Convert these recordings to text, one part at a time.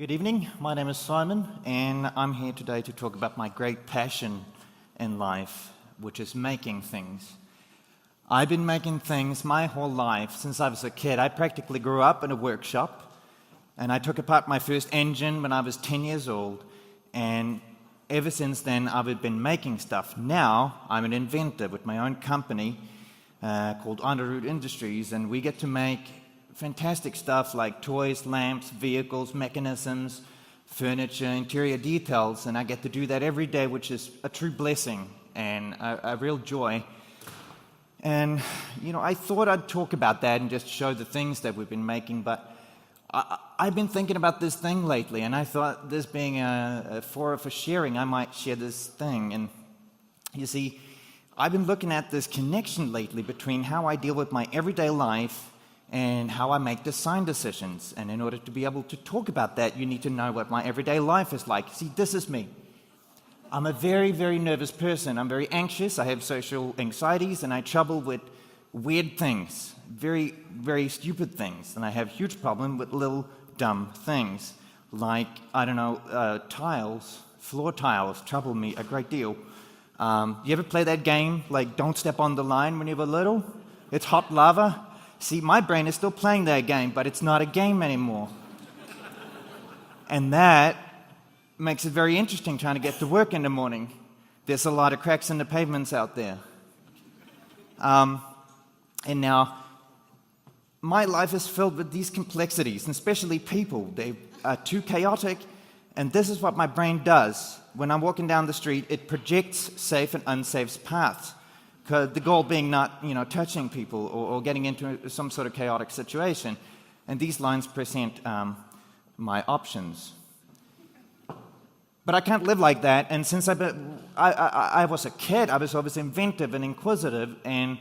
Good evening, my name is Simon, and I'm here today to talk about my great passion in life, which is making things. I've been making things my whole life since I was a kid. I practically grew up in a workshop, and I took apart my first engine when I was 10 years old, and ever since then I've been making stuff. Now I'm an inventor with my own company called Aanerud Industries, and we get to make fantastic stuff like toys, lamps, vehicles, mechanisms, furniture, interior details, and I get to do that every day, which is a true blessing and a real joy. And, I thought I'd talk about that and just show the things that we've been making, but I've been thinking about this thing lately, and I thought this being a forum for sharing, I might share this thing. And you see, I've been looking at this connection lately between how I deal with my everyday life and how I make design decisions. And in order to be able to talk about that, you need to know what my everyday life is like. See, this is me. I'm a very, very nervous person. I'm very anxious. I have social anxieties, and I trouble with weird things, very, very stupid things. And I have huge problem with little dumb things, like, tiles, floor tiles trouble me a great deal. You ever play that game, like Don't Step on the Line when you were little? It's hot lava. See, my brain is still playing that game, but it's not a game anymore. And that makes it very interesting trying to get to work in the morning. There's a lot of cracks in the pavements out there. And now, my life is filled with these complexities, and especially people. They are too chaotic, and this is what my brain does. When I'm walking down the street, it projects safe and unsafe paths. The goal being not, touching people or getting into some sort of chaotic situation. And these lines present my options. But I can't live like that, and since I was a kid, I was always inventive and inquisitive, and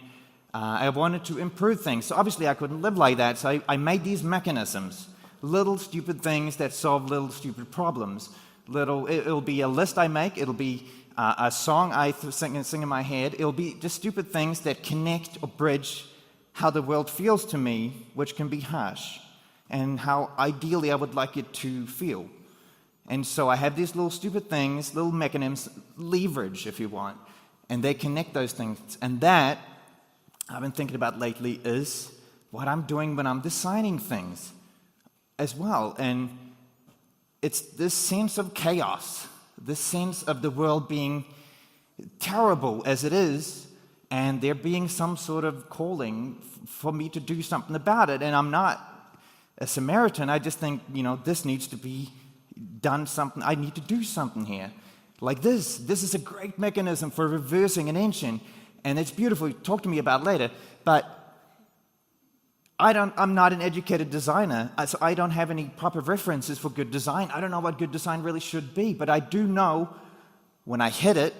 I wanted to improve things. So obviously I couldn't live like that, so I made these mechanisms, little stupid things that solve little stupid problems. It'll be a list I make, it'll be a song I sing in my head. It'll be just stupid things that connect or bridge how the world feels to me, which can be harsh, and how ideally I would like it to feel. And so I have these little stupid things, little mechanisms, leverage if you want, and they connect those things. And that, I've been thinking about lately, is what I'm doing when I'm designing things as well. And it's this sense of chaos, this sense of the world being terrible as it is, and there being some sort of calling for me to do something about it. And I'm not a Samaritan. I just think, this needs to be done something. I need to do something here. Like this. This is a great mechanism for reversing an engine, and it's beautiful. Talk to me about it later. But I'm not an educated designer, so I don't have any proper references for good design. I don't know what good design really should be, but I do know when I hit it,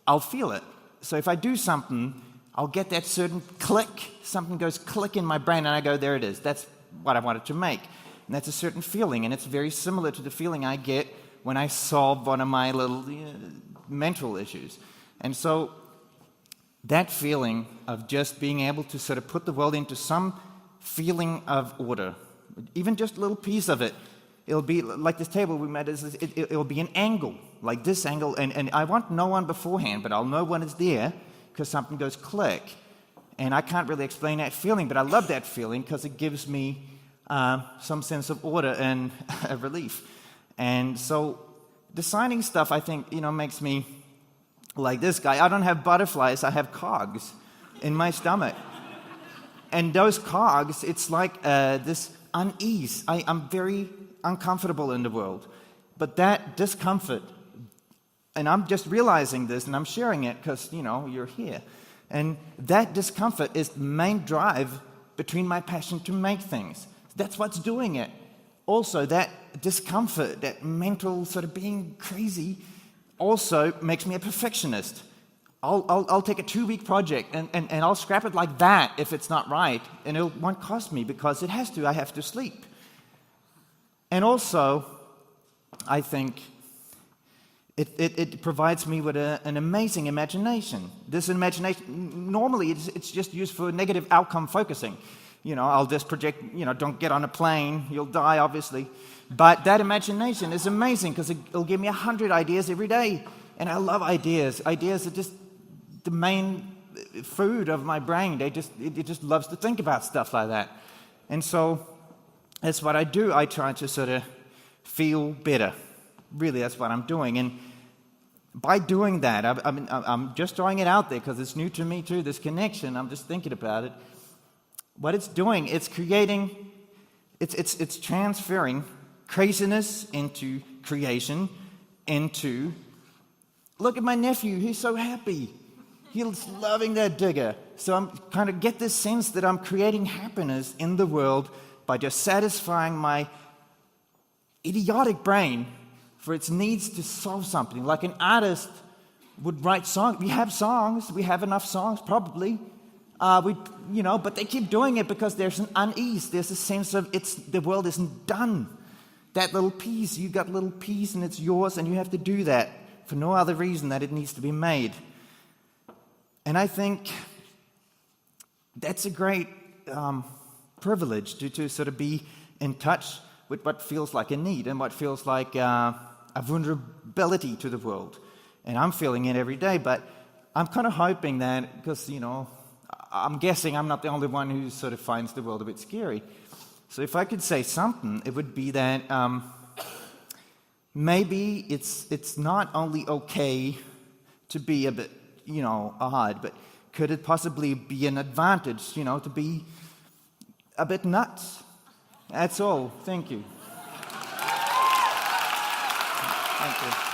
I'll feel it. So if I do something, I'll get that certain click. Something goes click in my brain, and I go, there it is. That's what I wanted to make. And that's a certain feeling, and it's very similar to the feeling I get when I solve one of my little mental issues. And so that feeling of just being able to sort of put the world into some feeling of order, even just a little piece of it. It'll be like this table we made, it'll be an angle, like this angle, and I want no one beforehand, but I'll know when it's there because something goes click. And I can't really explain that feeling, but I love that feeling because it gives me some sense of order and a relief. And so designing stuff, I think, makes me like this guy. I don't have butterflies, I have cogs in my stomach. And those cogs, it's like this unease. I'm very uncomfortable in the world. But that discomfort, and I'm just realizing this, and I'm sharing it because, you're here. And that discomfort is the main drive between my passion to make things. That's what's doing it. Also, that discomfort, that mental sort of being crazy, also makes me a perfectionist. I'll take a 2-week project and I'll scrap it like that if it's not right, and it won't cost me because it has to. I have to sleep. And also, I think it provides me with an amazing imagination. This imagination, normally it's just used for negative outcome focusing. I'll just project, don't get on a plane, you'll die, obviously. But that imagination is amazing because it'll give me 100 ideas every day. And I love ideas. Ideas are just the main food of my brain. It just loves to think about stuff like that. And so that's what I do. I try to sort of feel better. Really, that's what I'm doing. And by doing that, I'm just throwing it out there because it's new to me too, this connection. I'm just thinking about it. What it's doing, it's creating, it's transferring craziness into creation, into, look at my nephew, he's so happy. He's loving that digger. So I'm kind of get this sense that I'm creating happiness in the world by just satisfying my idiotic brain for its needs to solve something. Like an artist would write songs. We have enough songs, probably. But they keep doing it because there's an unease. There's a sense of the world isn't done. That little piece, you got a little piece and it's yours and you have to do that for no other reason that it needs to be made. And I think that's a great privilege to sort of be in touch with what feels like a need and what feels like a vulnerability to the world. And I'm feeling it every day, but I'm kind of hoping that, because, I'm guessing I'm not the only one who sort of finds the world a bit scary. So if I could say something, it would be that maybe it's not only okay to be a bit, odd, but could it possibly be an advantage, to be a bit nuts? That's all. Thank you. Thank you.